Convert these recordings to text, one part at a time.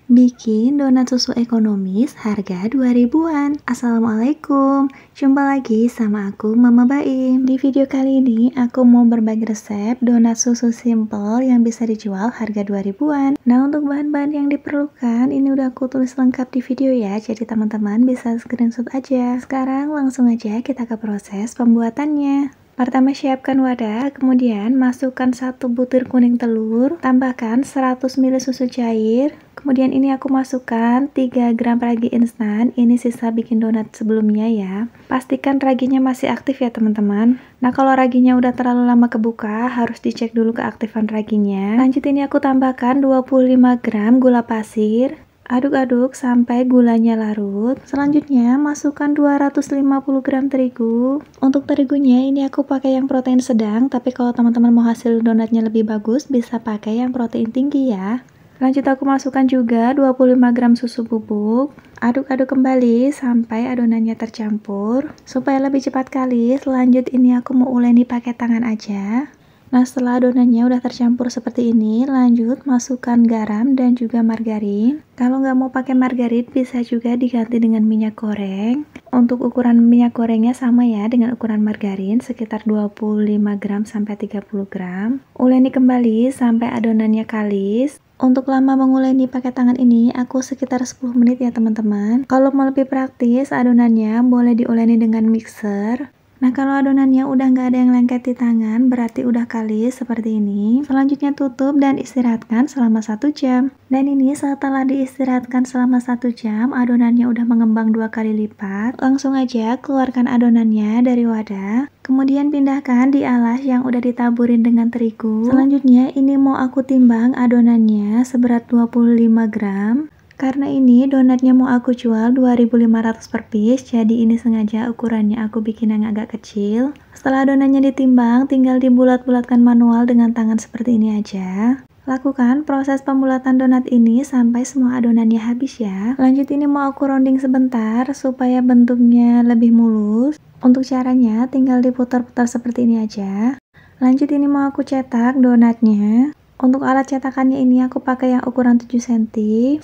Bikin donat susu ekonomis harga 2000-an. Assalamualaikum, jumpa lagi sama aku Mama Baim. Di video kali ini aku mau berbagi resep donat susu simple yang bisa dijual harga 2000-an. Nah, untuk bahan-bahan yang diperlukan ini udah aku tulis lengkap di video ya, jadi teman-teman bisa screenshot aja. Sekarang langsung aja kita ke proses pembuatannya. Pertama, siapkan wadah, kemudian masukkan 1 butir kuning telur, tambahkan 100 ml susu cair, kemudian ini aku masukkan 3 gram ragi instan, ini sisa bikin donat sebelumnya ya. Pastikan raginya masih aktif ya teman-teman. Nah, kalau raginya udah terlalu lama kebuka, harus dicek dulu keaktifan raginya. Lanjut ini aku tambahkan 25 gram gula pasir. Aduk-aduk sampai gulanya larut. Selanjutnya masukkan 250 gram terigu. Untuk terigunya ini aku pakai yang protein sedang, tapi kalau teman-teman mau hasil donatnya lebih bagus bisa pakai yang protein tinggi ya. Lanjut aku masukkan juga 25 gram susu bubuk. Aduk-aduk kembali sampai adonannya tercampur. Supaya lebih cepat kalis, lanjut ini aku mau uleni pakai tangan aja. Nah, setelah adonannya udah tercampur seperti ini, lanjut masukkan garam dan juga margarin. Kalau nggak mau pakai margarin, bisa juga diganti dengan minyak goreng. Untuk ukuran minyak gorengnya sama ya dengan ukuran margarin, sekitar 25 gram sampai 30 gram. Uleni kembali sampai adonannya kalis. Untuk lama menguleni pakai tangan ini, aku sekitar 10 menit ya teman-teman. Kalau mau lebih praktis, adonannya boleh diuleni dengan mixer. Nah, kalau adonannya udah nggak ada yang lengket di tangan, berarti udah kalis seperti ini. Selanjutnya tutup dan istirahatkan selama 1 jam. Dan ini setelah diistirahatkan selama 1 jam, adonannya udah mengembang 2 kali lipat. Langsung aja keluarkan adonannya dari wadah. Kemudian pindahkan di alas yang udah ditaburin dengan terigu. Selanjutnya ini mau aku timbang adonannya seberat 25 gram. Karena ini donatnya mau aku jual 2.500 per piece, jadi ini sengaja ukurannya aku bikin yang agak kecil. Setelah adonannya ditimbang, tinggal dibulat-bulatkan manual dengan tangan seperti ini aja. Lakukan proses pembulatan donat ini sampai semua adonannya habis ya. Lanjut ini mau aku rounding sebentar supaya bentuknya lebih mulus. Untuk caranya tinggal diputar-putar seperti ini aja. Lanjut ini mau aku cetak donatnya. Untuk alat cetakannya ini aku pakai yang ukuran 7 cm.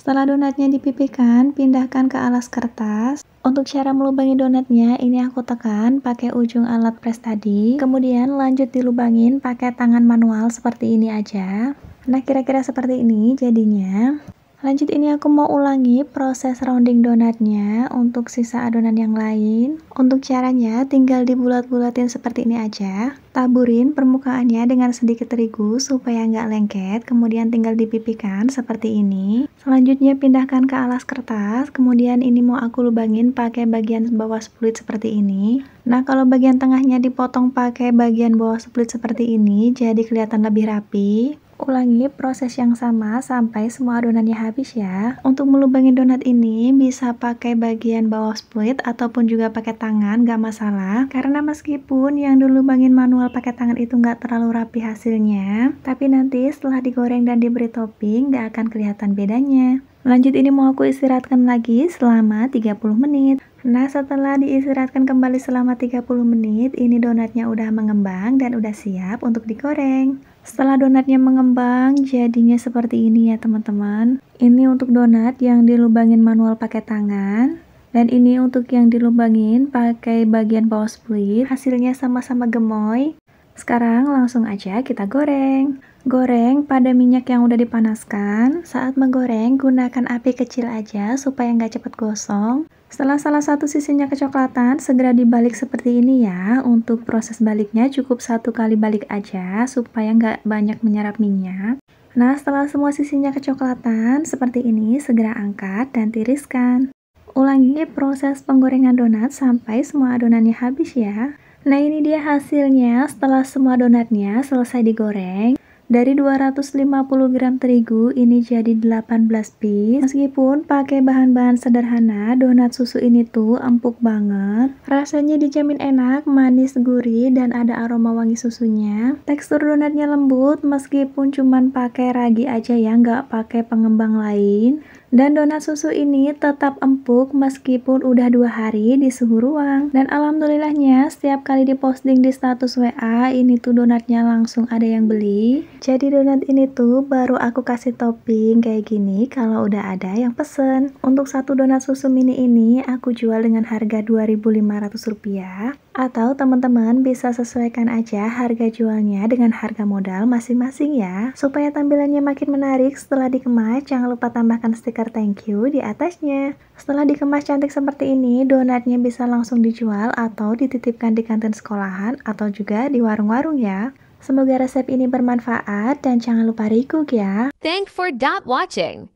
Setelah donatnya dipipihkan, pindahkan ke alas kertas. Untuk cara melubangi donatnya, ini aku tekan pakai ujung alat pres tadi. Kemudian lanjut dilubangin pakai tangan manual seperti ini aja. Nah, kira-kira seperti ini jadinya. Lanjut ini aku mau ulangi proses rounding donatnya untuk sisa adonan yang lain. Untuk caranya tinggal dibulat-bulatin seperti ini aja. Taburin permukaannya dengan sedikit terigu supaya nggak lengket, kemudian tinggal dipipihkan seperti ini. Selanjutnya pindahkan ke alas kertas, kemudian ini mau aku lubangin pakai bagian bawah split seperti ini. Nah, kalau bagian tengahnya dipotong pakai bagian bawah split seperti ini, jadi kelihatan lebih rapi. Ulangi proses yang sama sampai semua adonannya habis ya. Untuk melubangin donat ini bisa pakai bagian bawah split ataupun juga pakai tangan, gak masalah. Karena meskipun yang dilubangin manual pakai tangan itu gak terlalu rapi hasilnya, tapi nanti setelah digoreng dan diberi topping gak akan kelihatan bedanya. Lanjut ini mau aku istirahatkan lagi selama 30 menit. Nah, setelah diistirahatkan kembali selama 30 menit, ini donatnya udah mengembang dan udah siap untuk digoreng. Setelah donatnya mengembang, jadinya seperti ini ya teman-teman. Ini untuk donat yang dilubangin manual pakai tangan. Dan ini untuk yang dilubangin pakai bagian bawah split. Hasilnya sama-sama gemoy. Sekarang langsung aja kita goreng. Goreng pada minyak yang udah dipanaskan. Saat menggoreng, gunakan api kecil aja supaya nggak cepet gosong. Setelah salah satu sisinya kecoklatan, segera dibalik seperti ini ya. Untuk proses baliknya cukup 1 kali balik aja supaya nggak banyak menyerap minyak. Nah, setelah semua sisinya kecoklatan seperti ini, segera angkat dan tiriskan. Ulangi proses penggorengan donat sampai semua adonannya habis ya. Nah, ini dia hasilnya setelah semua donatnya selesai digoreng. Dari 250 gram terigu ini jadi 18 piece. Meskipun pakai bahan-bahan sederhana, donat susu ini tuh empuk banget. Rasanya dijamin enak, manis, gurih, dan ada aroma wangi susunya. Tekstur donatnya lembut meskipun cuman pakai ragi aja ya, nggak pakai pengembang lain. Dan donat susu ini tetap empuk meskipun udah 2 hari di suhu ruang. Dan alhamdulillahnya setiap kali diposting di status WA, ini tuh donatnya langsung ada yang beli. Jadi donat ini tuh baru aku kasih topping kayak gini kalau udah ada yang pesen. Untuk satu donat susu mini ini aku jual dengan harga Rp2.500. Atau teman-teman bisa sesuaikan aja harga jualnya dengan harga modal masing-masing ya. Supaya tampilannya makin menarik setelah dikemas, jangan lupa tambahkan stiker thank you di atasnya. Setelah dikemas cantik seperti ini, donatnya bisa langsung dijual atau dititipkan di kantin sekolahan atau juga di warung-warung ya. Semoga resep ini bermanfaat dan jangan lupa recook ya. Thank for watching.